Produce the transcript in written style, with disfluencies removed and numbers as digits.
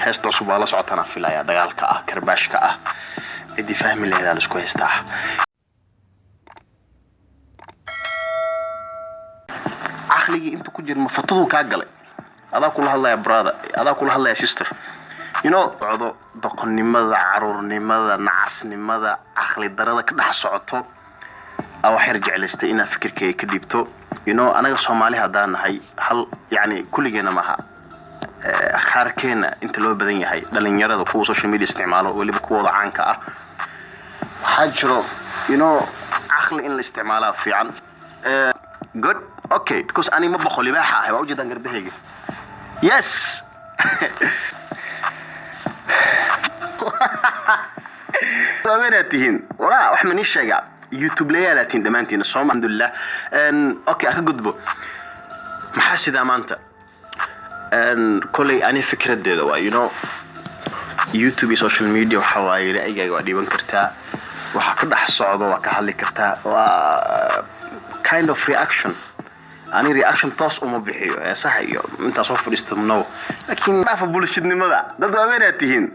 heesta cusub waa la socotana filaya dagaalka ah karbaashka ah idii fahmi leeyahay la isku heystaa aqliga inta ku jir mafatadu ka galay adaa kula hadlaya brother adaa kula hadlaya sister cado doqonnimada caruurnimada nacasnimada aqli darada ka dhax socoto aw xir jeclaystay ina fikirkay ka dibto anaga Soomaali hadaan nahay hal yani kulligeena maaha kharkeena inta loo badan yahay dhalinyarada kuwa social media isticmaalo waliba kuwa caanka ah waxa jiro aqli in la isticmaalo fiican good okay because ani ma baqo libaaxa ah waa ujeedan garbahayga yes وامناتين ولا wax man sheega YouTube leeyalatin dhamaantiin Soomaaliya okay aka gudbo maxaa sida maanta kulay ani fikradeeda waa YouTube social media waxa waaye ra'yigaaga waa dhiban kartaa waxa ka dhax socdo waa ka hadli kartaa waa kind of reaction ani reaction toos uma bixiyo sax iyo inta soo fadhiisto laakiin ma fa bulshadnimada dad waaweynaa tihiin